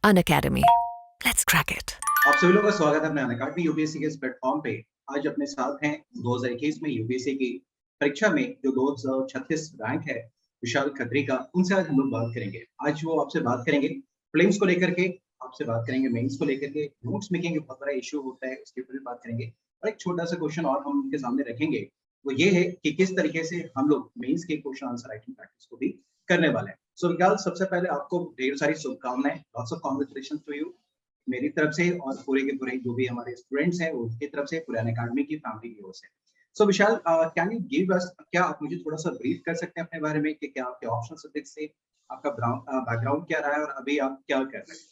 Unacademy. Let's crack it. आप सभी लोगों का स्वागत है अपने अनअकैडमी यूपीएससी के इस प्लेटफॉर्म पे। आज अपने साथ हैं 2021 में यूपीएससी की परीक्षा में जो 236 रैंक है विशाल खत्री का। उनसे आज हम लोग बात करेंगे। आज वो आपसे बात करेंगे प्रीलिम्स को लेकर के, आपसे बात करेंगे मेंस को लेकर के। नोट्स मेकिंग एक बहुत बड़ा इश्यू होता है, उसके ऊपर भी बात करेंगे। और एक छोटा सा क्वेश्चन और हम उनके सामने रखेंगे, वो ये है कि किस तरीके से हम लोग मेंस के क्वेश्चन आंसर राइटिंग प्रैक्टिस को भी करने वाले हैं। सो विशाल, सबसे पहले आपको ढेर सारी शुभकामनाएं, lots of congratulations to you मेरी तरफ से और पूरे के पूरे जो भी हमारे स्टूडेंट्स हैं उनकी तरफ से, पूरे अनअकैडमी की फैमिली की ओर से। सो विशाल, कैन यू गिव अस, क्या आप मुझे थोड़ा सा ब्रीफ कर सकते हैं अपने बारे में कि क्या आपके ऑप्शनल सब्जेक्ट से आपका बैकग्राउंड क्या रहा है और अभी आप क्या कर रहे हैं?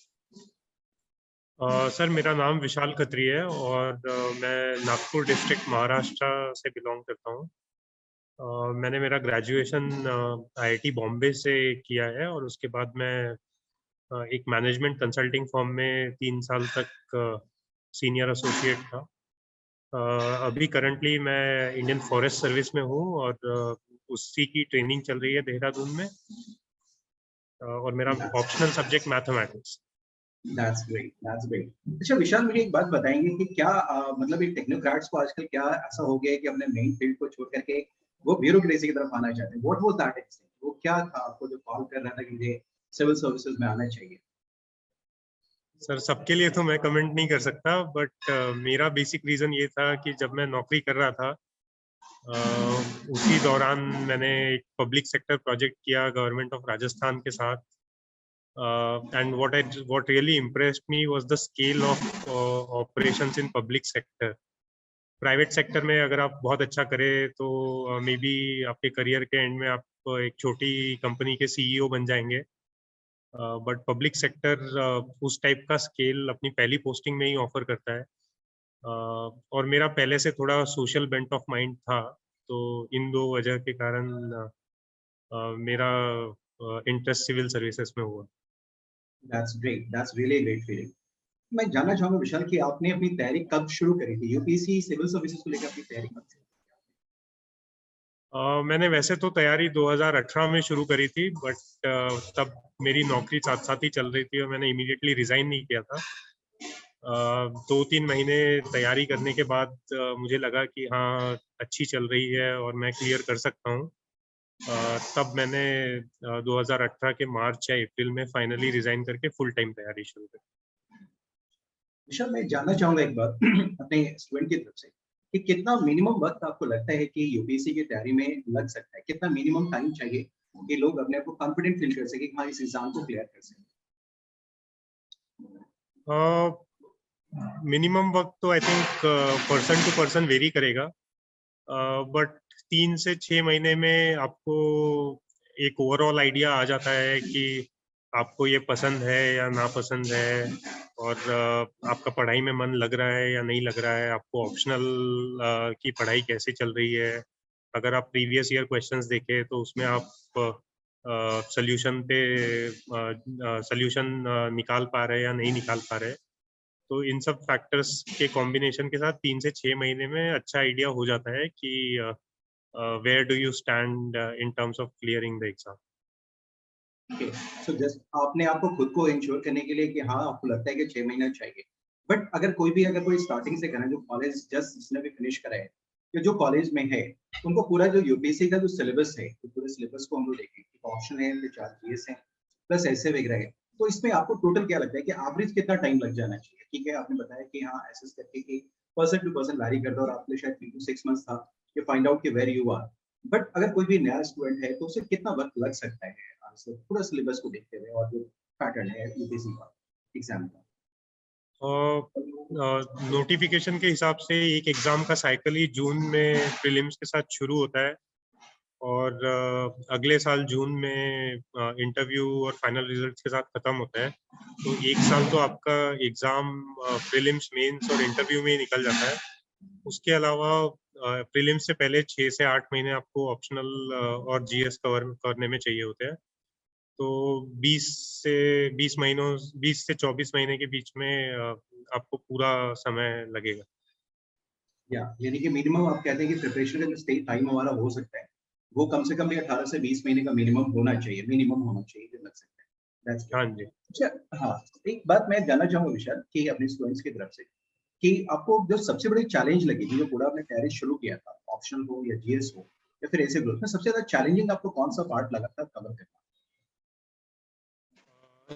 सर, मेरा नाम विशाल खत्री है और मैं नागपुर डिस्ट्रिक्ट महाराष्ट्र से बिलोंग करता हूँ। मैंने मेरा ग्रेजुएशन आईआईटी बॉम्बे से किया है और उसके बाद मैं एक मैनेजमेंट कंसल्टिंग फर्म में 3 साल तक सीनियर एसोसिएट था। अभी करंटली मैं इंडियन फॉरेस्ट सर्विस में हूँ और उसी की ट्रेनिंग चल रही है देहरादून में। और मेरा optional subject mathematics. That's great, that's great. अच्छा विशाल, मुझे एक बात बताएंगे कि क्या मतलब एक टेक्नोक्रेट्स को आजकल क्या ऐसा हो गया है कि अपने मेन फील्ड को छोड़ करके वो ब्यूरोक्रेसी की तरफ आना चाहते हैं? What was that extent? वो क्या था आपको जो कॉल कर रहा था कि मुझे सिविल सर्विसेज में आना चाहिए? सर, सबके लिए तो मैं कमेंट नहीं कर सकता, बट मेरा बेसिक रीज़न ये था कि जब मैं नौकरी कर रहा था उसी दौरान मैंने एक पब्लिक सेक्टर प्रोजेक्ट किया गवर्नमेंट ऑफ राजस्थान के साथ। And what really impressed me was the scale of operations in public sector. Private sector में अगर आप बहुत अच्छा करें तो मे बी आपके करियर के एंड में आप एक छोटी कंपनी के सीईओ बन जाएंगे, बट पब्लिक सेक्टर उस टाइप का स्केल अपनी पहली पोस्टिंग में ही ऑफर करता है। और मेरा पहले से थोड़ा सोशल बेंट ऑफ माइंड था, तो इन दो वजह के कारण मेरा इंटरेस्ट सिविल सर्विसेज में हुआ। That's great, that's really great feeling. मैं जानना चाहूंगा विशाल कि आपने अपनी तैयारी कब शुरू करी थी? यूपीएससी सिविल सर्विसेज को लेकर अपनी तैयारी कब शुरू मैंने वैसे तो तैयारी 2018 में शुरू करी थी, बट तब मेरी नौकरी साथ साथ ही चल रही थी और मैंने इमीडिएटली रिजाइन नहीं किया था। 2-3 महीने तैयारी करने के बाद मुझे लगा कि हाँ, अच्छी चल रही है और मैं क्लियर कर सकता हूँ। तब मैंने 2018 के मार्च या अप्रैल में फाइनली रिजाइन करके फुल टाइम तैयारी शुरू करी। विशाल, मैं जानना चाहूंगा एक बार अपने स्टूडेंट की तरफ से कि कितना मिनिमम वक्त आपको लगता है कि यूपीएससी की तैयारी में लग सकता है? कितना मिनिमम टाइम चाहिए कि लोग अपने आप को कॉन्फिडेंट फील कर सके कि हाँ, इस एग्जाम को क्लियर कर सके? मिनिमम वक्त तो I think person to person vary करेगा, बट 3 से 6 महीने में आपको एक ओवरऑल आइडिया आ जाता है कि आपको ये पसंद है या नापसंद है, और आपका पढ़ाई में मन लग रहा है या नहीं लग रहा है, आपको ऑप्शनल की पढ़ाई कैसे चल रही है। अगर आप प्रीवियस ईयर क्वेश्चंस देखें तो उसमें आप सॉल्यूशन निकाल पा रहे हैं या नहीं निकाल पा रहे। तो इन सब फैक्टर्स के कॉम्बिनेशन के साथ 3 से 6 महीने में अच्छा आइडिया हो जाता है कि where do you stand in terms of clearing the exam. Okay, so just आपने आपको खुद को इंश्योर करने के लिए कि हाँ, आपको लगता है कि 6 महीना चाहिए। बट अगर कोई स्टार्टिंग से करे, जो कॉलेज जस्ट जिसने भी फिनिश करा है या जो कॉलेज में है, उनको पूरा जो यूपीएससी का जो सिलेबस है, तो पूरे सिलेबस को हम लोग देखें, एक ऑप्शन है, फिर 4 जीएस है, प्लस ऐसे वगैरह है। तो इसमें आपको टोटल क्या लगता है कि एवरेज कितना टाइम लग जाना चाहिए? ठीक है, आपने बताया कि हाँ, एसेस करके कि पर्सन टू पर्सन वैरी करता है और आपके लिए शायद 3 to 6 मंथ्स था कि फाइंड आउट कि वेयर यू आर। बट अगर कोई भी नया स्टूडेंट है तो उसे कितना वक्त लग सकता है पूरा सिलेबस को देखते हुए और जो पैटर्न है यूपीएससी का एग्जाम का? नोटिफिकेशन के हिसाब से एक एग्जाम का साइकिल ही जून में प्रीलिम्स के साथ शुरू होता है और अगले साल जून में इंटरव्यू और फाइनल रिजल्ट्स के साथ खत्म होता है। तो 1 साल तो आपका एग्जाम प्रीलिम्स, मेंस और इंटरव्यू में ही निकल जाता है। उसके अलावा प्रीलिम्स से पहले 6 से 8 महीने आपको ऑप्शनल और जीएस कवर करने में चाहिए होते हैं। तो 20 से 24 महीने के बीच में आपको पूरा समय लगेगा। यानी कि मिनिमम आप कहते हैं कि प्रिपरेशन का जो स्टेज टाइम हमारा हो सकता है वो कम से कम भी 18 से 20 महीने का मिनिमम होना चाहिए जो लग सकता है। दैट्स हाँ ग्रेट। जी। अच्छा, हाँ, एक बात मैं जानना चाहूँगा विशाल कि अपने स्टूडेंट्स की तरफ से कि आपको जो सबसे बड़ी चैलेंज लगी थी, जो पूरा आपने तैयारी शुरू किया था, ऑप्शनल हो या जीएस हो या फिर ऐसे ग्रुप में सबसे ज़्यादा चैलेंजिंग आपको कौन-सा पार्ट लगा था कवर करना?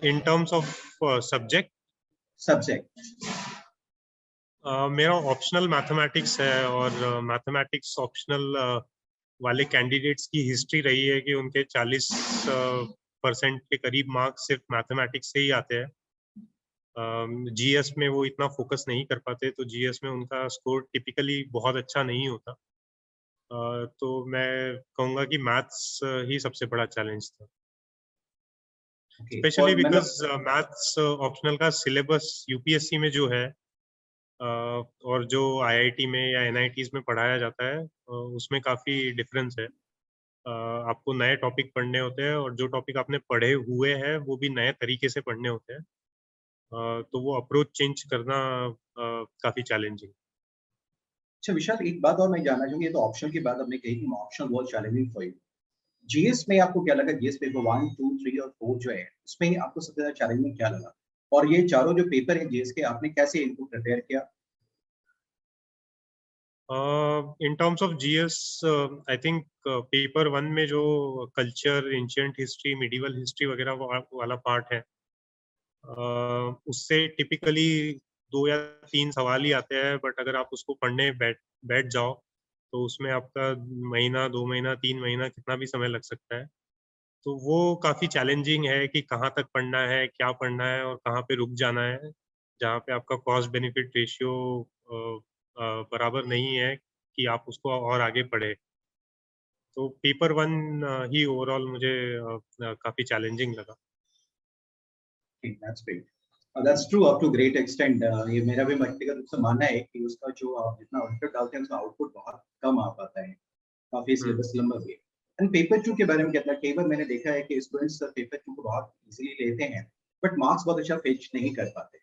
इन टर्म्स ऑफ सब्जेक्ट, सब्जेक्ट। मेरा ऑप्शनल मैथमेटिक्स है और मैथमेटिक्स ऑप्शनल वाले कैंडिडेट्स की हिस्ट्री रही है कि उनके 40% के करीब मार्क्स सिर्फ मैथमेटिक्स से ही आते हैं। जीएस में वो इतना फोकस नहीं कर पाते, तो जीएस में उनका स्कोर टिपिकली बहुत अच्छा नहीं होता। तो मैं कहूँगा कि मैथ्स ही सबसे बड़ा चैलेंज था, ओके स्पेशली और बिकॉज मतलब मैथ्स ऑप्शनल का सिलेबस यूपीएससी में जो है और जो आईआईटी में या एनआईटीज में पढ़ाया जाता है उसमें काफ़ी डिफरेंस है। आपको नए टॉपिक पढ़ने होते हैं और जो टॉपिक आपने पढ़े हुए हैं वो भी नए तरीके से पढ़ने होते हैं। तो वो अप्रोच चेंज करना काफ़ी चैलेंजिंग। अच्छा विशाल, एक बात और मैं जानना चाहूँगा, ये तो ऑप्शनल की बात आपने कही कि ऑप्शनल बहुत चैलेंजिंग फॉर यू। जीएस में आपको क्या लगा? जीएस पेपर 1, 2, 3 और 4 जो है, उसमें आपको सबसे ज़्यादा चैलेंजिंग क्या लगा? और ये चारों जो पेपर हैं जीएस के, आपने कैसे इनको प्रिपेयर किया? इन terms of GS, I think paper one में जो culture, ancient history, medieval history वगैरह वाला पार्ट है, उससे टिपिकली 2 या 3 सवाल ही आते हैं, बट अगर आप उसको पढ़ने बैठ बैठ जाओ तो उसमें आपका महीना, 2 महीना, 3 महीना कितना भी समय लग सकता है। तो वो काफ़ी चैलेंजिंग है कि कहाँ तक पढ़ना है, क्या पढ़ना है और कहाँ पे रुक जाना है, जहाँ पे आपका कॉस्ट बेनिफिट रेशियो बराबर नहीं है कि आप उसको और आगे पढ़े। तो पेपर वन ही ओवरऑल मुझे काफ़ी चैलेंजिंग लगा। That's great. That's true up to great extent. ये मेरा भी व्यक्तिगत रूप से मानना है कि उसका जो आप जितना एफर्ट डालते हैं, उसका आउटपुट बहुत कम आ पाता है। काफ़ी हुँ। सिलेबस लंबा भी है। एंड पेपर 2 के बारे में क्या था? कई बार मैंने देखा है कि स्टूडेंट्स पेपर 2 को बहुत ईज़िली लेते हैं, बट मार्क्स बहुत अच्छा फेच नहीं कर पाते।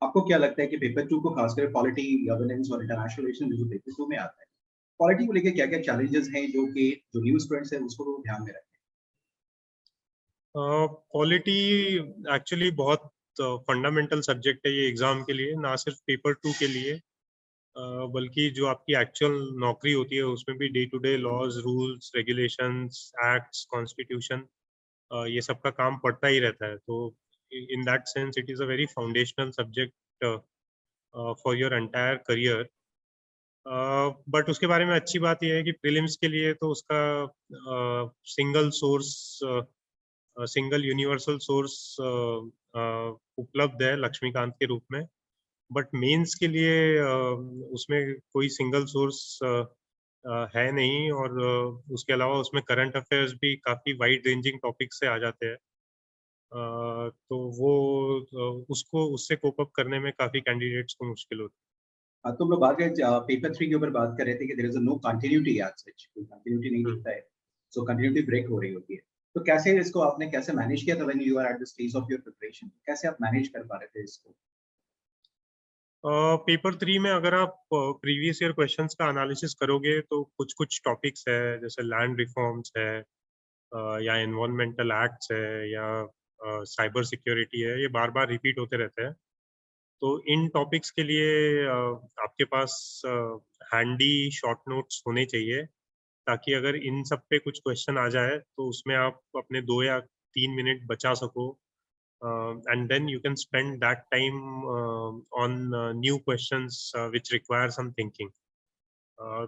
आपको क्या लगता है कि पेपर 2 को खासकर पॉलिटी, गवर्नेंस और इंटरनेशनल रिलेशन जो पेपर 2 में आता है, पॉलिटी को लेके क्या-क्या चैलेंजेस हैं जो कि जो न्यू स्टूडेंट्स हैं उसको वो ध्यान में रखें? पॉलिटी एक्चुअली बहुत फंडामेंटल सब्जेक्ट है ये एग्ज़ाम के लिए, ना सिर्फ पेपर 2 के लिए, बल्कि जो आपकी एक्चुअल नौकरी होती है उसमें भी day to day laws, rules, regulations, acts, constitution, ये सब का काम पड़ता ही रहता है। तो in that sense it is a very foundational subject for your entire career. But उसके बारे में अच्छी बात ये है कि प्रीलिम्स के लिए तो उसका single source, single universal source उपलब्ध है लक्ष्मीकांत के रूप में। बट मेंस के लिए उसमें कोई सिंगल सोर्स है नहीं, और उसके अलावा उसमें करंट अफेयर्स भी काफ़ी वाइड रेंजिंग टॉपिक से आ जाते हैं। तो वो उसको उससे कोप अप करने में काफ़ी कैंडिडेट्स को मुश्किल होती तुम लोग बात करें पेपर 3 के ऊपर बात कर रहे थे कि there is no continuity as such, कोई कंटिन्यूटी नहीं है। दिखता है। सो कंटिन्यूटी ब्रेक हो रही होती है। तो कैसे इसको आपने कैसे मैनेज किया था when you are at the stage of your preparation? कैसे आप मैनेज कर पा रहे थे इसको? पेपर 3 में अगर आप प्रीवियस ईयर क्वेश्चंस का एनालिसिस करोगे तो कुछ-कुछ टॉपिक्स है, जैसे लैंड रिफॉर्म्स है, या एनवायरमेंटल एक्ट्स है, या साइबर सिक्योरिटी है, ये बार-बार रिपीट होते रहते हैं। तो इन टॉपिक्स के लिए आपके पास हैंडी शॉर्ट नोट्स होने चाहिए, ताकि अगर इन सब पे कुछ क्वेश्चन आ जाए तो उसमें आप अपने 2 या 3 मिनट बचा सको, and then you can spend that time on new questions which require some thinking.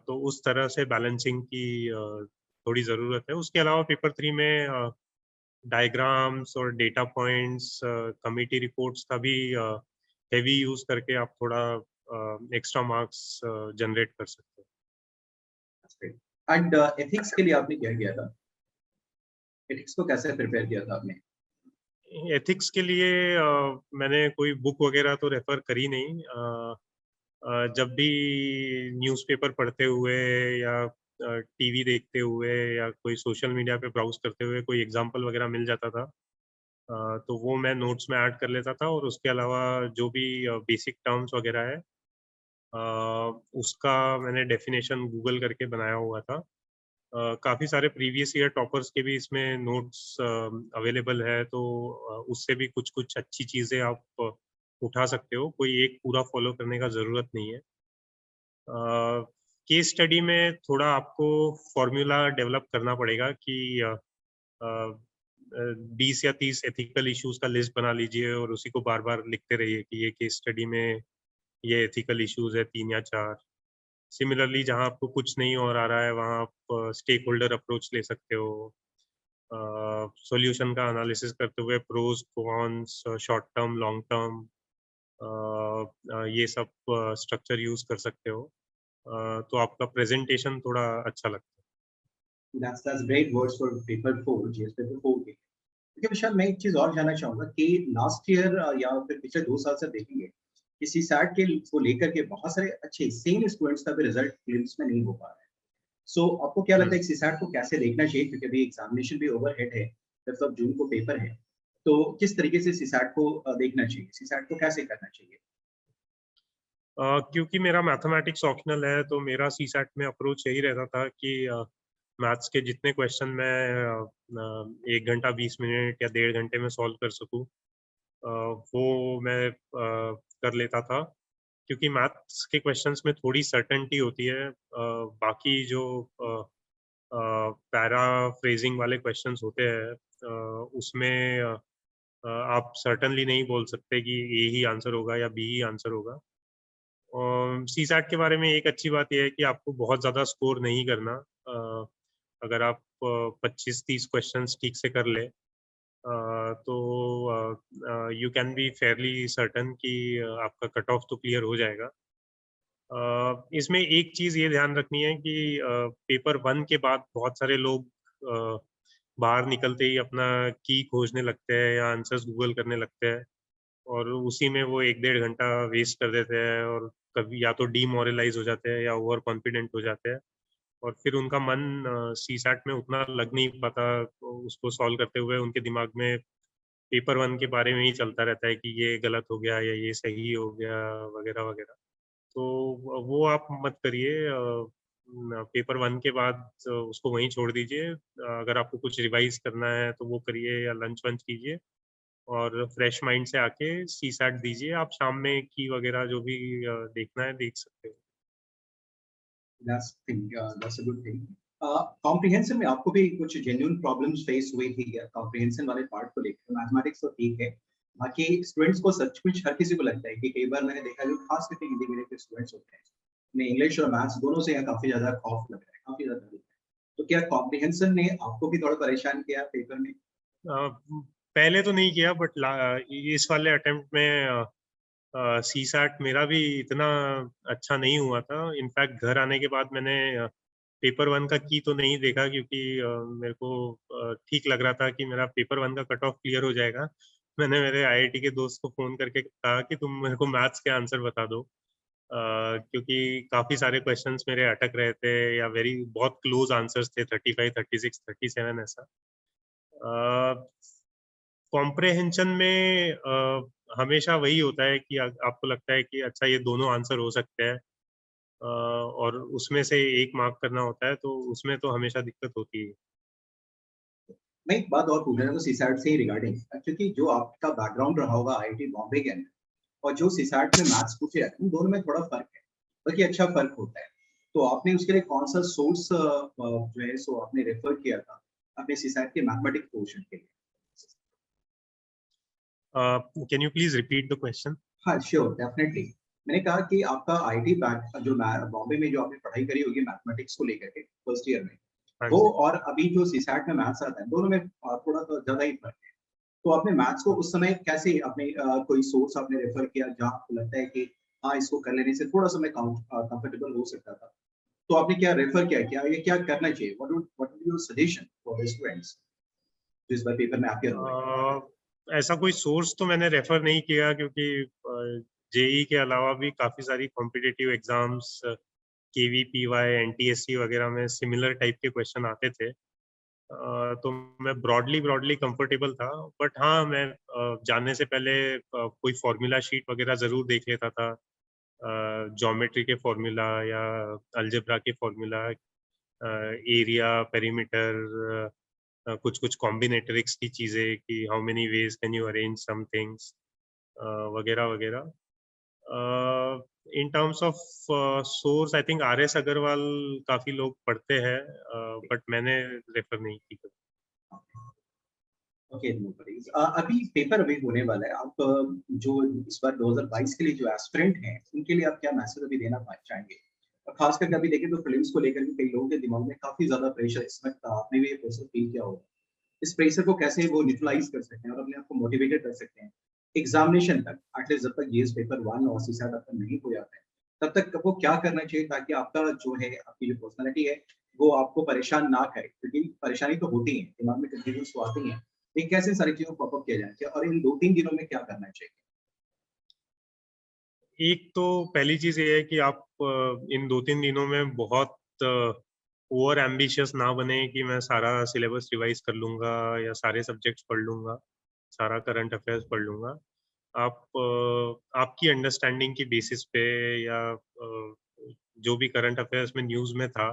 तो उस तरह से बैलेंसिंग की थोड़ी ज़रूरत है। उसके अलावा पेपर 3 में डायग्राम्स और डेटा पॉइंट्स, कमिटी रिपोर्ट्स का भी हेवी यूज़ करके आप थोड़ा एक्स्ट्रा मार्क्स जनरेट कर सकते एंड एथिक्स के लिए आपने क्या किया था? एथिक्स को कैसे प्रिपेयर किया था आपने? हैं। एथिक्स के लिए मैंने कोई बुक वगैरह तो रेफ़र करी नहीं। जब भी न्यूज़पेपर पढ़ते हुए या टीवी देखते हुए या कोई सोशल मीडिया पे ब्राउज़ करते हुए कोई एग्ज़ाम्पल वगैरह मिल जाता था, तो वो मैं नोट्स में ऐड कर लेता था, और उसके अलावा जो भी बेसिक टर्म्स वगैरह है, उसका मैंने डेफिनेशन गूगल करके बनाया हुआ था। काफ़ी सारे प्रीवियस ईयर टॉपर्स के भी इसमें नोट्स अवेलेबल है, तो उससे भी कुछ-कुछ अच्छी चीज़ें आप उठा सकते हो, कोई एक पूरा फ़ॉलो करने का ज़रूरत नहीं है। केस स्टडी में थोड़ा आपको फ़ॉर्मूला डेवलप करना पड़ेगा कि अ 20 या 30 एथिकल इश्यूज़ का लिस्ट बना लीजिए और उसी को बार-बार लिखते रहिए कि ये केस स्टडी में ये एथिकल इश्यूज़ है 3 या 4। सिमिलरली जहाँ आपको कुछ नहीं और आ रहा है, वहाँ आप स्टेक होल्डर अप्रोच ले सकते हो। सॉल्यूशन का एनालिसिस करते हुए pros, cons, short term, long term ये सब स्ट्रक्चर यूज़ कर सकते हो। तो आपका प्रेज़ेंटेशन थोड़ा अच्छा लगता है। That's great words for paper 4, GS paper 4 के। देखिए विशाल, मैं एक चीज़ और जानना चाहूँगा कि लास्ट ईयर या फिर पिछले 2 साल से देखेंगे कि सीसैट के को लेकर के बहुत सारे अच्छे सेम स्टूडेंट्स का भी रिजल्ट प्रीलिम्स में नहीं हो पा रहा है। सो आपको क्या लगता हुँ। है कि सीसैट को कैसे देखना चाहिए? क्योंकि अभी एग्जामिनेशन भी ओवरहेड है, 5th ऑफ जून को पेपर है। तो किस तरीके से सीसैट को देखना चाहिए? सीसैट को कैसे करना चाहिए? क्योंकि मेरा मैथमेटिक्स ऑप्शनल है, तो मेरा सीसैट में अप्रोच यही रहता था कि मैथ्स के जितने क्वेश्चन मैं 1 घंटा 20 मिनट या डेढ़ घंटे में सॉल्व कर सकूँ, वो मैं कर लेता था। क्योंकि मैथ्स के क्वेश्चंस में थोड़ी सर्टेनिटी होती है। बाकी जो पैराफ्रेजिंग वाले क्वेश्चंस होते हैं, उसमें आप सर्टेनली नहीं बोल सकते कि ए ही आंसर होगा या बी ही आंसर होगा। सीसैट के बारे में एक अच्छी बात ये है कि आपको बहुत ज़्यादा स्कोर नहीं करना। अगर आप 25-30 क्वेश्चंस ठीक से कर लें, तो you can be Fairlie certain कि आपका कट ऑफ तो क्लियर हो जाएगा। इसमें एक चीज़ ये ध्यान रखनी है कि पेपर 1 के बाद बहुत सारे लोग बाहर निकलते ही अपना की खोजने लगते हैं या आंसर्स गूगल करने लगते हैं, और उसी में वो 1 डेढ़ घंटा वेस्ट कर देते हैं, और कभी या तो डीमोरलाइज़ हो जाते हैं या ओवर कॉन्फिडेंट हो जाते हैं, और फिर उनका मन सीसैट में उतना लग नहीं पाता, तो उसको सॉल्व करते हुए उनके दिमाग में पेपर 1 के बारे में ही चलता रहता है कि ये गलत हो गया या ये सही हो गया, वगैरह-वगैरह। तो वो आप मत करिए। पेपर 1 के बाद उसको वहीं छोड़ दीजिए। अगर आपको कुछ रिवाइज़ करना है तो वो करिए या लंच-वंच कीजिए, और फ्रेश माइंड से आके सीसैट दीजिए। आप शाम में की वगैरह जो भी देखना है देख सकते हो। That's a good thing. Comprehension में आपको भी कुछ जेन्युइन प्रॉब्लम्स फेस हुई थी क्या? कॉम्प्रिहेंशन वाले पार्ट को लेकर मैथमेटिक्स तो ठीक है, बाकी स्टूडेंट्स को सचमुच हर किसी को लगता है कि कई बार मैंने देखा है जो खास करके हिंदी मीडियम के स्टूडेंट्स होते हैं, उन्हें इंग्लिश और मैथ्स दोनों से यहाँ काफ़ी ज़्यादा खौफ लग रहा है, काफ़ी ज़्यादा डर लग रहा है। तो क्या कॉम्प्रिहेंशन ने आपको भी थोड़ा परेशान किया पेपर में? अ, पहले तो नहीं किया, बट इस वाले अटेम्प्ट में सीसैट मेरा भी इतना अच्छा नहीं हुआ था। इनफैक्ट घर आने के बाद मैंने पेपर 1 का की तो नहीं देखा, क्योंकि मेरे को ठीक लग रहा था कि मेरा पेपर 1 का कट ऑफ क्लियर हो जाएगा। मैंने मेरे आईआईटी के दोस्त को फ़ोन करके कहा कि तुम मेरे को मैथ्स के आंसर बता दो। क्योंकि काफ़ी सारे क्वेश्चंस मेरे अटक रहे थे, या बहुत क्लोज़ आंसर्स थे, 35, 36, 37 ऐसा। अ, कॉम्प्रिहेंशन में हमेशा वही होता है कि आपको लगता है कि अच्छा ये दोनों आंसर हो सकते हैं, और उसमें से एक मार्क करना होता है, तो उसमें तो हमेशा दिक्कत होती है। मैं एक बात और पूछ रहा था सीसैट से ही रिगार्डिंग, क्योंकि जो आपका बैकग्राउंड रहा होगा आईआईटी बॉम्बे के अंदर और जो सीसैट में मैथ्स पूछे जाते हैं, उन दोनों में थोड़ा फ़र्क है, बल्कि अच्छा फ़र्क होता है। तो आपने उसके लिए कौन-सा सोर्स जो है सो आपने रेफ़र किया था, अपने सीसैट के मैथमेटिक्स पोर्शन के लिए? Can you please repeat the question? हाँ, श्योर, डेफ़िनिटली। मैंने कहा कि आपका आईआईटी जो बॉम्बे में जो आपने पढ़ाई करी होगी मैथमेटिक्स को लेकर के फर्स्ट ईयर में, हाँ वो जी। और अभी जो सीसैट में मैथ्स आता है, दोनों में थोड़ा तो ज़्यादा ही फ़र्क है। तो आपने मैथ्स को उस समय कैसे अपने कोई सोर्स आपने रेफर किया जहाँ आपको लगता है कि हाँ, इसको कर लेने से थोड़ा-सा मैं कंफर्टेबल हो सकता था। तो आपने क्या रेफर किया? क्या ये क्या करना चाहिए? What would your suggestion for the students जो इस बार पेपर में अपियर हो रहे हैं? ऐसा कोई सोर्स तो मैंने रेफ़र नहीं किया, क्योंकि जेईई के अलावा भी काफ़ी सारी कॉम्पिटिटिव एग्ज़ाम्स, केवीपीवाई, एनटीएससी वगैरह में सिमिलर टाइप के क्वेश्चन आते थे। तो मैं ब्रॉडली कंफर्टेबल था, बट हाँ, मैं जाने से पहले कोई फ़ॉर्मूला शीट वगैरह ज़रूर देख लेता था। ज्योमेट्री के फ़ॉर्मूला या अलजेब्रा के फ़ॉर्मूला, एरिया, पेरीमीटर, कुछ कुछ कॉम्बिनेटरिक्स की चीज़ें कि how many ways can you arrange some things वगैरह वगैरह। In terms of source I think R S Agarwal काफ़ी लोग पढ़ते हैं, बट मैंने रेफर नहीं की कभी। Okay, no worries. अभी पेपर अभी होने वाला है। आप जो इस बार 2022 के लिए जो एस्पिरेंट हैं, उनके लिए आप क्या मैसेज अभी देना चाहेंगे? और खास करके अभी देखें तो प्रीलिम्स को लेकर भी कई लोगों के दिमाग में काफ़ी ज़्यादा प्रेशर इस वक़्त आपने भी ये प्रेशर फ़ील किया होगा। इस प्रेशर को कैसे वो न्यूट्रलाइज़ कर सकते हैं और अपने आप को मोटिवेटेड कर सकते हैं? एग्ज़ामिनेशन तक एटलीस्ट जब तक जीएस पेपर 1 और सीसैट आपका नहीं हो जाता है, तब तक वो क्या करना चाहिए ताकि आपका जो है, आपकी जो पर्सनैलिटी है, वो आपको परेशान ना करे? क्योंकि परेशानी तो होती है, दिमाग में कन्फ्यूजन्स तो आती हैं। ये कैसे सारी चीज़ों को कॉप अप किया जाना चाहिए और इन 2-3 दिनों में क्या करना चाहिए? एक तो पहली चीज़ ये है कि आप इन 2-3 दिनों में बहुत ओवर एम्बिशियस ना बने कि मैं सारा सिलेबस रिवाइज़ कर लूँगा या सारे सब्जेक्ट्स पढ़ लूँगा, सारा करंट अफेयर्स पढ़ लूँगा। आप आपकी अंडरस्टैंडिंग की बेसिस पे या जो भी करंट अफेयर्स में न्यूज़ में था,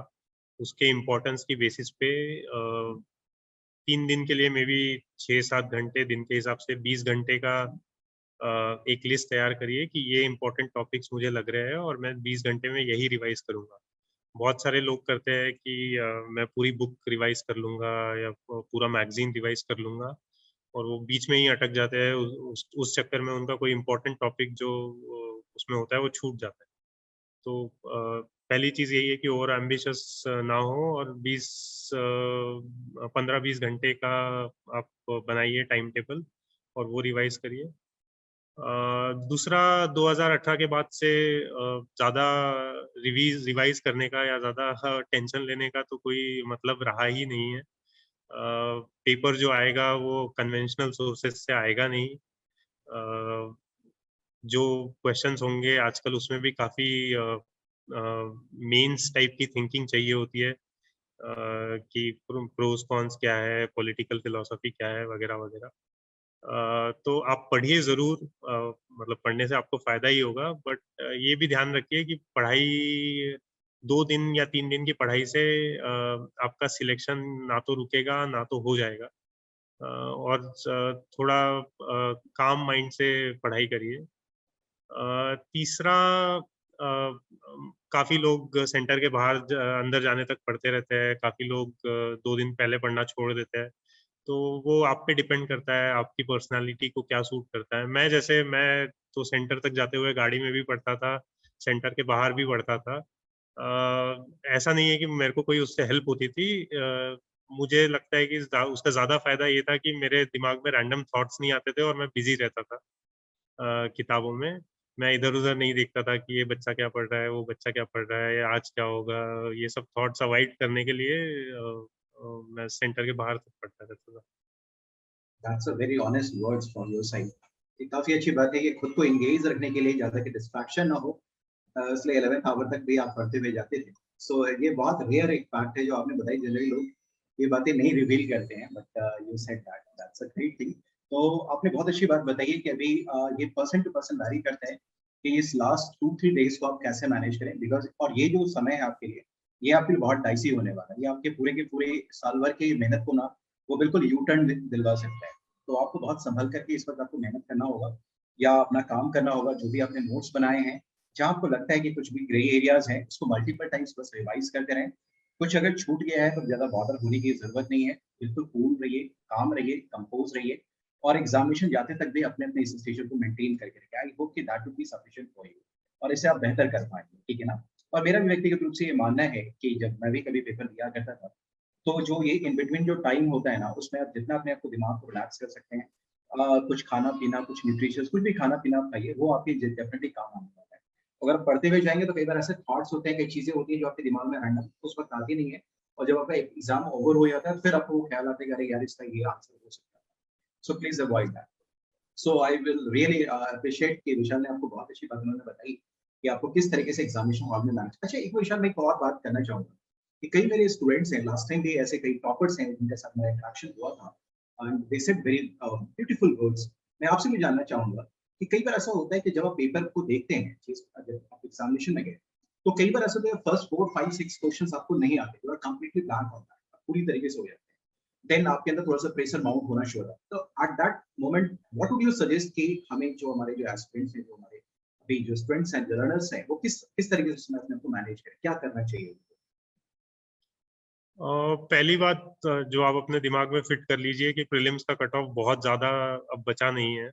उसके इम्पोर्टेंस की बेसिस पे 3 दिन के लिए मे बी 6-7 घंटे दिन के हिसाब से 20 घंटे का एक लिस्ट तैयार करिए कि ये इम्पोर्टेंट टॉपिक्स मुझे लग रहे हैं और मैं 20 घंटे में यही रिवाइज़ करूँगा। बहुत सारे लोग करते हैं कि मैं पूरी बुक रिवाइज़ कर लूँगा या पूरा मैगज़ीन रिवाइज़ कर लूँगा और वो बीच में ही अटक जाते हैं। उस चक्कर में उनका कोई इम्पोर्टेंट टॉपिक जो उसमें होता है वो छूट जाता है। तो पहली चीज़ यही है कि ओवर एम्बिशियस ना हो और 15-20 घंटे का आप बनाइए टाइम टेबल और वो रिवाइज़ करिए। दूसरा 2018 के बाद से ज़्यादा रिवाइज़ करने का या ज़्यादा टेंशन लेने का तो कोई मतलब रहा ही नहीं है। पेपर जो आएगा वो कन्वेंशनल सोर्सेज़ से आएगा नहीं। अ, जो क्वेश्चंस होंगे आजकल उसमें भी काफ़ी मेंस टाइप की थिंकिंग चाहिए होती है, कि प्रोस कॉन्स क्या है, पॉलिटिकल फिलॉसफी क्या है वगैरह वगैरह। तो आप पढ़िए ज़रूर, मतलब पढ़ने से आपको फ़ायदा ही होगा, बट ये भी ध्यान रखिए कि पढ़ाई 2 दिन या 3 दिन की पढ़ाई से आपका सिलेक्शन ना तो रुकेगा, ना तो हो जाएगा। और थोड़ा काम माइंड से पढ़ाई करिए। तीसरा, काफ़ी लोग सेंटर के बाहर अंदर जाने तक पढ़ते रहते हैं, काफ़ी लोग 2 दिन पहले पढ़ना छोड़ देते हैं। तो वो आप पे डिपेंड करता है, आपकी पर्सनैलिटी को क्या सूट करता है। मैं तो सेंटर तक जाते हुए गाड़ी में भी पढ़ता था, सेंटर के बाहर भी पढ़ता था। ऐसा नहीं है कि मेरे को कोई उससे हेल्प होती थी। मुझे लगता है कि उसका ज़्यादा फ़ायदा ये था कि मेरे दिमाग में रैंडम थॉट्स नहीं आते थे और मैं बिज़ी रहता था किताबों में। मैं इधर-उधर नहीं देखता था कि ये बच्चा क्या पढ़ रहा है, वो बच्चा क्या पढ़ रहा है, या आज क्या होगा? ये सब थॉट्स अवॉइड करने के लिए मैं सेंटर के बाहर तक पढ़ता रहता था। That's a very honest words from your side. ये काफ़ी अच्छी बात है कि खुद को एंगेज रखने के लिए ज़्यादा कि डिस्ट्रैक्शन ना हो, इसलिए 11th आवर तक भी आप पढ़ते हुए जाते थे। सो ये बहुत रेयर एक फैक्ट है जो आपने बताई। जनरली लोग ये बातें नहीं रिवील करते हैं, but you said that, that's a great thing. तो आपने बहुत अच्छी बात बताई है कि अभी ये पर्सन टू पर्सन वैरी करता है कि इस लास्ट 2-3 डेज़ को आप कैसे मैनेज करें, बिकॉज़ और ये जो समय है आपके लिए, ये आपके लिए बहुत डाइसी होने वाला है। ये आपके पूरे के पूरे साल भर की मेहनत को ना वो बिल्कुल यू टर्न दिलवा सकता है। तो आपको बहुत सँभल कर के इस वक़्त आपको मेहनत करना होगा या अपना काम करना होगा, जो भी आपने नोट्स बनाए हैं, जहाँ आपको लगता है कि कुछ भी ग्रे एरियाज़ हैं, उसको मल्टीपल टाइम्स बस रिवाइज़ करते रहें। कुछ अगर छूट गया है तो ज़्यादा बॉदर होने की ज़रूरत नहीं है। बिल्कुल कूल रहिए, काम रहिए, कंपोज़ रहिए और एग्ज़ामिनेशन जाते तक भी अपने-अपने इस स्टेशन को मेंटेन करके रखिए। आई होप कि that would be sufficient for you और इससे आप बेहतर कर पाएँगे, ठीक है ना? और मेरा भी व्यक्तिगत रूप से ये मानना है कि जब मैं भी कभी पेपर दिया करता था, तो जो ये इन बिटवीन जो टाइम होता है ना, उसमें आप जितना अपने आप को दिमाग को रिलैक्स कर सकते हैं, कुछ खाना-पीना, कुछ न्यूट्रिशियस कुछ भी खाना-पीना आप खाइए, वो आपके ज डेफिनिटली काम आने वाला है। अगर आप पढ़ते हुए जाएँगे तो कई बार ऐसे थॉट्स होते हैं, कई चीज़ें होती हैं जो आपके दिमाग में रैंडम उस वक़्त आती नहीं है और जब आपका एग्ज़ाम ओवर हो जाता है, फिर आपको वो ख्याल आता है कि अरे यार! इसका ये आंसर हो सकता था। So please avoid that. So I will really appreciate कि विशाल ने आपको बहुत अच्छी बात उन्होंने बताई कि आपको किस तरीके से एग्जामिनेशन हॉल में मैनेज। अच्छा, एक विशाल मैं एक और बात करना चाहूँगा कि कई मेरे स्टूडेंट्स हैं, लास्ट टाइम भी ऐसे कई टॉपर्स हैं जिनके साथ मेरा इंटरेक्शन हुआ था and they said very beautiful words. मैं आपसे भी जानना चाहूँगा कि कई बार ऐसा होता है कि जब आप पेपर को देखते हैं, जब आप एग्जामिनेशन में गए, तो कई बार ऐसा होता है फर्स्ट 4 5 6 क्वेश्चंस आपको नहीं आते, यू आर कंप्लीटली ब्लैंक होता है, पूरी तरीके से हो जाते हैं। देन आपके अंदर थोड़ा सा प्रेशर माउंट होना शुरू होता है। तो at that moment what would you suggest कि हमें जो हमारे जो एस्पिरेंट्स हैं, जो हमारे अभी जो स्टूडेंट्स हैं, जो लर्नर्स हैं, वो किस तरीके से इसमें अपने आप को मैनेज करें, क्या करना चाहिए उनको? पहली बात जो आप अपने दिमाग में फिट कर लीजिए कि प्रीलिम्स का कट ऑफ बहुत ज़्यादा अब बचा नहीं है।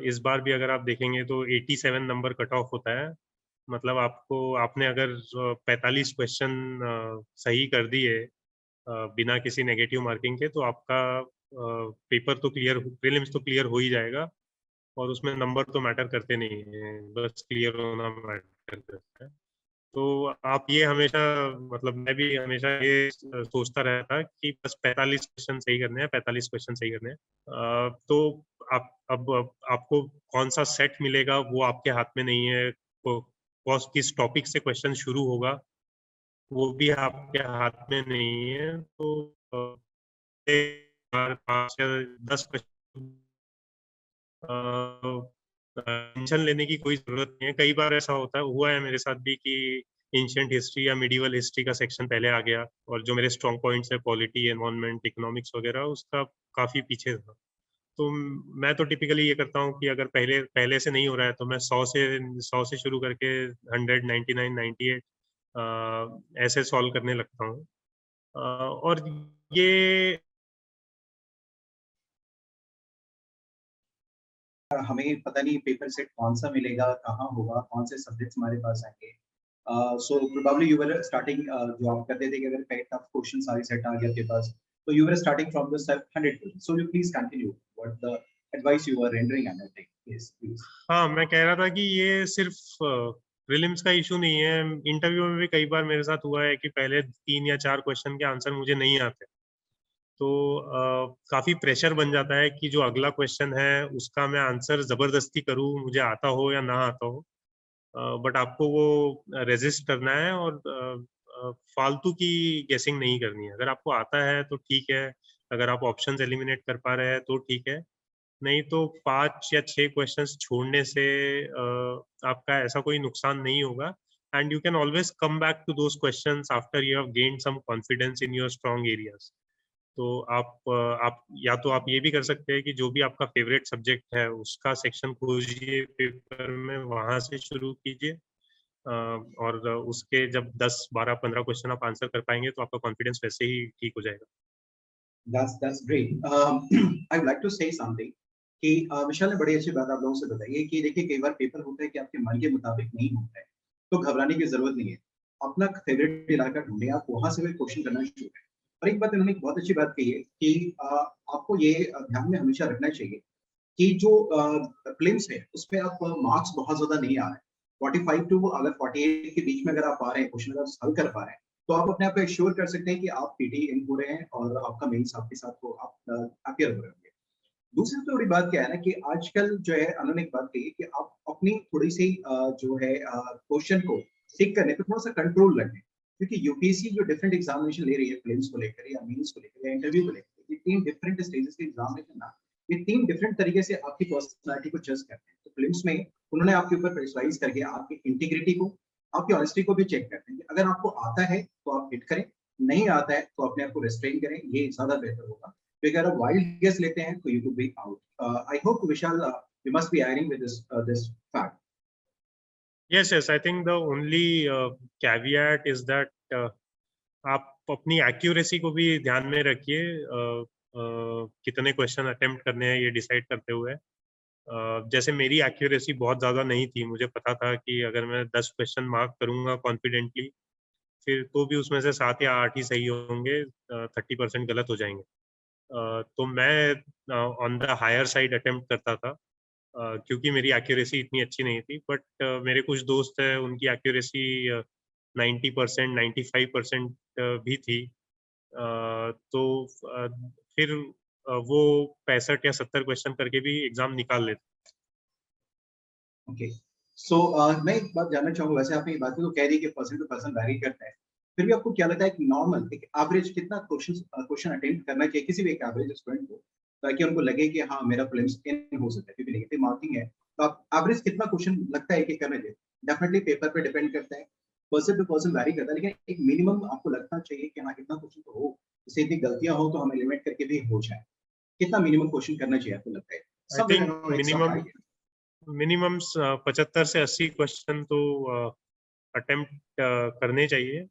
इस बार भी अगर आप देखेंगे तो 87 नंबर कट ऑफ होता है। मतलब आपने अगर 45 क्वेश्चन सही कर दिए बिना किसी नेगेटिव मार्किंग के, तो आपका पेपर तो प्रीलिम्स तो क्लियर हो ही जाएगा, और उसमें नंबर तो मैटर करते नहीं है, बस क्लियर होना मैटर करता है। तो आप ये हमेशा, मतलब मैं भी हमेशा ये सोचता रहता कि बस 45 क्वेश्चन सही करने हैं, 45 क्वेश्चन सही करने हैं। तो अब आपको कौन सा सेट मिलेगा वो आपके हाथ में नहीं है, किस टॉपिक से क्वेश्चन शुरू होगा वो भी आपके हाथ में नहीं है। तो 5 या 10 क्वेश्चन टेंशन लेने की कोई जरूरत नहीं है। कई बार ऐसा हुआ है मेरे साथ भी कि एंशिएंट हिस्ट्री या मिडिवल हिस्ट्री का सेक्शन पहले आ गया, और जो मेरे स्ट्रॉन्ग पॉइंट्स है पॉलिटी, एनवायरनमेंट, इकोनॉमिक्स वगैरह, उसका काफी पीछे था। तो मैं तो टिपिकली ये करता हूँ कि अगर पहले पहले से नहीं हो रहा है तो मैं 100 से शुरू करके 100, 99, 98 ऐसे सॉल्व करने लगता हूँ। और ये हमें पता नहीं पेपर सेट कौन सा मिलेगा, कहाँ होगा, कौन से सब्जेक्ट्स हमारे पास आएंगे। So probably you were starting, जो आप कहते थे कि अगर टफ क्वेश्चन सारे सेट आ गया आपके पास, तो you were starting from the 100 question. So you please continue what the advice you are rendering and everything. Yes please. हाँ, मैं कह रहा था कि ये सिर्फ प्रीलिम्स का इशू नहीं है। इंटरव्यू में भी कई बार मेरे साथ हुआ है कि पहले 3 या 4 क्वेश्चन के आंसर मुझे नहीं आते, तो काफी प्रेशर बन जाता है कि जो अगला क्वेश्चन है उसका मैं आंसर जबरदस्ती करूं, मुझे आता हो या ना आता हो। बट आपको वो रेजिस्ट करना है, और फालतू की गेसिंग नहीं करनी है। अगर आपको आता है तो ठीक है, अगर आप ऑप्शंस एलिमिनेट कर पा रहे हैं तो ठीक है, नहीं तो 5 या 6 क्वेश्चंस छोड़ने से आपका ऐसा कोई नुकसान नहीं होगा। And you can always come back to those questions after you have gained some confidence in your strong areas. तो आप या तो आप ये भी कर सकते हैं कि जो भी आपका फेवरेट सब्जेक्ट है उसका सेक्शन खोजिए पेपर में, वहां से शुरू कीजिए, और उसके जब 10, 12, 15 क्वेश्चन आप आंसर कर पाएंगे तो आपका कॉन्फिडेंस वैसे ही ठीक हो जाएगा। That's great. I would like to say something कि विशाल ने बड़ी अच्छी बात आप लोगों से बताई है कि देखिए कई बार पेपर होता है कि आपके मन के मुताबिक नहीं होता है, तो घबराने की जरूरत नहीं है। अपना फेवरेट इलाका ढूंढे, आप वहां से भी क्वेश्चन करना शुरू करें। और एक बात उन्होंने बहुत अच्छी बात कही है कि आपको ये ध्यान में हमेशा रखना चाहिए कि जो प्रीलिम्स है उसमें आप मार्क्स बहुत ज्यादा नहीं आ रहे हैं। 45 टू अगर 48 के बीच में अगर आप आ रहे हैं, क्वेश्चन अगर हल कर पा रहे हैं, तो आप अपने आप को एश्योर कर सकते हैं कि आप पीटी इन हो रहे हैं और आपका मेंस आपके साथ हो, आप अपियर हो रहे होंगे। दूसरी थोड़ी बात क्या है ना कि आजकल जो है उन्होंने एक बात कही है कि आप अपनी थोड़ी सी जो है क्वेश्चन को ठीक करने पे थोड़ा सा कंट्रोल रखें, क्योंकि यूपीएससी जो डिफरेंट एग्जामिनेशन ले रही है प्रीलिम्स को लेकर या मेंस को लेकर या इंटरव्यू को लेकर, ये 3 डिफरेंट स्टेजेस के एग्जामिनेशन ना, ये 3 डिफरेंट तरीके से आपकी पर्सनालिटी को जज करते हैं। तो प्रीलिम्स में उन्होंने आपके ऊपर प्रेशराइज करके आपकी इंटीग्रिटी को, आपकी ऑनेस्टी को भी चेक करते हैं कि अगर आपको आता है तो आप हिट करें, नहीं आता है तो अपने आप को रेस्ट्रेन करें, ये ज्यादा बेहतर होगा। तो अगर आप वाइल्ड गेस लेते हैं तो you could be out. I hope Vishal you must be adding with this fact. Yes, I think the only caveat is that आप अपनी एक्यूरेसी को भी ध्यान में रखिए, कितने क्वेश्चन अटेम्प्ट करने हैं ये डिसाइड करते हुए। जैसे मेरी एक्यूरेसी बहुत ज़्यादा नहीं थी, मुझे पता था कि अगर मैं 10 क्वेश्चन मार्क करूंगा कॉन्फिडेंटली, फिर तो भी उसमें से 7 या 8 ही सही होंगे, 30% गलत हो जाएंगे। तो मैं on the higher side attempt करता था, क्योंकि मेरी एक्यूरेसी इतनी अच्छी नहीं थी। बट मेरे कुछ दोस्त हैं उनकी एक्यूरेसी 90%, 95% भी थी। तो फिर वो 65 या 70 क्वेश्चन करके भी एग्जाम निकाल लेते। ओके, सो मैं एक बात जानना चाहूंगा, वैसे आपने ये बात तो कह दी कि पर्सन टू पर्सन वैरी करता है, फिर भी आपको क्या लगता है कि नॉर्मल एक एवरेज कितना क्वेश्चन अटेम्प्ट करना चाहिए किसी भी एक एवरेज स्टूडेंट को, ताकि उनको लगे कि हाँ मेरा प्रीलिम्स इन हो सकता है, क्योंकि नेगेटिव मार्किंग है, तो आप एवरेज कितना क्वेश्चन लगता है कि करना चाहिए? डेफिनेटली पेपर पे डिपेंड करता है, पर्सन टू पर्सन वैरी करता है, लेकिन एक मिनिमम आपको लगना चाहिए कि हाँ इतना क्वेश्चन तो हो, जैसे इतनी गलतियां हो तो हमें लिमिट करके भी हो जाए। कितना मिनिमम क्वेश्चन करना चाहिए आपको लगता है? आई थिंक मिनिमम 75 से 80 क्वेश्चन तो अटेम्प्ट करने चाहिए।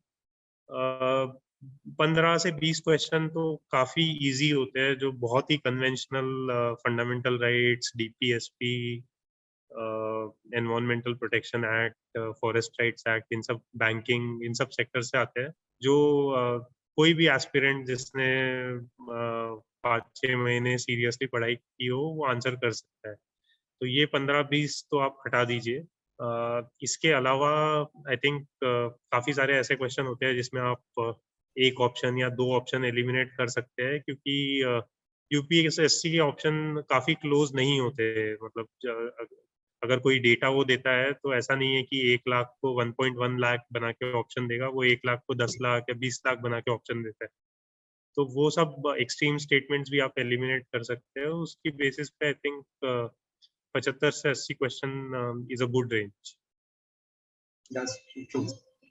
15 से 20 क्वेश्चन तो काफी इजी होते हैं, जो बहुत ही conventional fundamental rights, DPSP, environmental protection act, forest rights act, इन सब बैंकिंग, इन सब सेक्टर से आते हैं, जो कोई भी एस्पिरेंट जिसने 5-6 महीने सीरियसली पढ़ाई की हो वो आंसर कर सकता है। तो ये 15-20 तो आप हटा दीजिए। इसके अलावा आई थिंक काफी सारे ऐसे क्वेश्चन होते हैं जिसमें आप एक ऑप्शन या 2 ऑप्शन एलिमिनेट कर सकते हैं, क्योंकि यूपीएससी के ऑप्शन काफी क्लोज नहीं होते। मतलब अगर कोई डेटा वो देता है तो ऐसा नहीं है कि 1 लाख को 1.1 लाख बना के ऑप्शन देगा, वो 1 लाख को 10 लाख या 20 लाख बना के ऑप्शन देता है। तो वो सब एक्सट्रीम स्टेटमेंट्स भी आप एलिमिनेट कर सकते हो। उसकी बेसिस पे आई थिंक 75 से 80 question is a good range.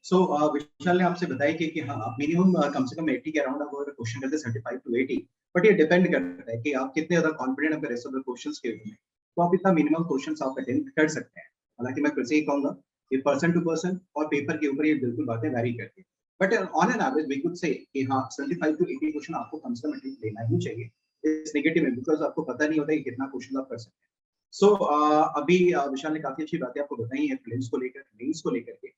So Vishal ने आपसे बताया कि हाँ आप मिनिमम कम से कम 80 के अराउंड आप अगर क्वेश्चन करते हैं 75 टू 80, बट ये डिपेंड करता है कि आप कितने ज्यादा कॉन्फिडेंट हैं रेस्ट ऑफ द क्वेश्चंस के में, तो आप इतना मिनिमम क्वेश्चंस आप अटेम्प्ट कर सकते हैं। हालांकि मैं फिर से ही कहूंगा ये पर्सन टू पर्सन और पेपर के ऊपर ये बिल्कुल बातें वैरी करती है, but on an average we could say कि हाँ 75 टू 80 क्वेश्चन आपको कम से कम अटेम्प्ट लेना ही चाहिए इस नेगेटिव में, बिकॉज आपको पता नहीं होता कि कितना क्वेश्चन आप कर सकते हैं। सो अभी विशाल ने काफी अच्छी बातें आपको बताई है प्रीलिम्स को लेकर, मेंस को लेकर के,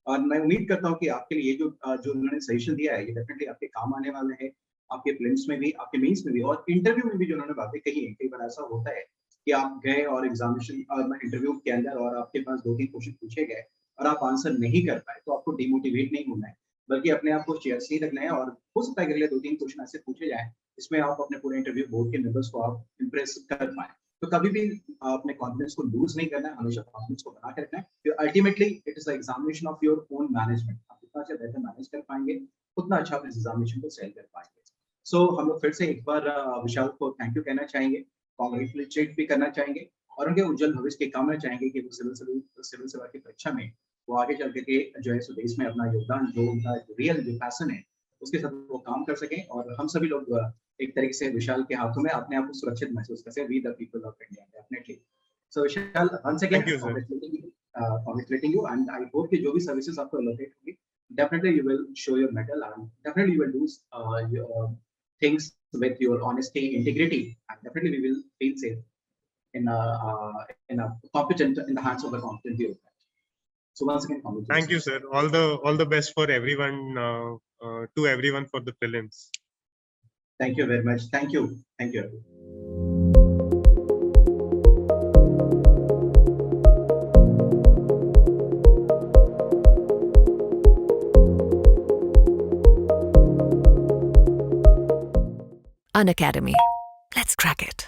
और मैं उम्मीद करता हूँ कि आपके लिए जो उन्होंने सजेशन दिया है ये डेफिनेटली आपके काम आने वाला है, आपके प्रीलिम्स में भी, आपके मेंस में भी, और इंटरव्यू में भी जो उन्होंने बातें कही है। कई बार ऐसा होता है कि आप गए और एग्जामिनेशन इंटरव्यू के अंदर और आपके पास 2-3 क्वेश्चन पूछे गए और आप आंसर नहीं कर पाए, तो आपको डिमोटिवेट नहीं होना है, बल्कि अपने आप को चेयर से ही रखना है। और हो सकता है कि अगले 2-3 क्वेश्चन ऐसे पूछे जाए इसमें आप अपने पूरे इंटरव्यू बोर्ड के मेंबर्स को आप इंप्रेस कर पाए। तो कभी भी अपने कॉन्फिडेंस को लूज नहीं करना है, हमेशा कॉन्फिडेंस को बना के रखना है। Ultimately it is the examination of your own management. आप जितना अच्छा बेहतर मैनेज कर पाएंगे उतना अच्छा अपने एग्जामिनेशन को सेल कर पाएंगे। सो हम लोग फिर से एक बार विशाल को थैंक यू कहना चाहेंगे, कांग्रेचुलेट भी करना चाहेंगे और उनके उज्जवल भविष्य की कामना चाहेंगे कि वो सिविल सेवा की परीक्षा में वो आगे चल के जो है देश में अपना योगदान, जो उनका रियल जो पैशन है उसके साथ वो काम कर सकें, और हम सभी लोग एक तरीके से विशाल के हाथों में अपने आप को सुरक्षित महसूस कर सकें। We the people of India definitely. So Vishal once again congratulating you and I hope कि जो भी सर्विसेज आपको एलोकेट होंगी definitely you will show your medal and definitely you will do things with your honesty, integrity, and definitely we will feel safe in a competent, in the hands of a competent bureaucrat. So once again, thank you, sir. All the best for everyone, to everyone for the prelims. Thank you very much. Thank you. Thank you. Unacademy. Let's crack it.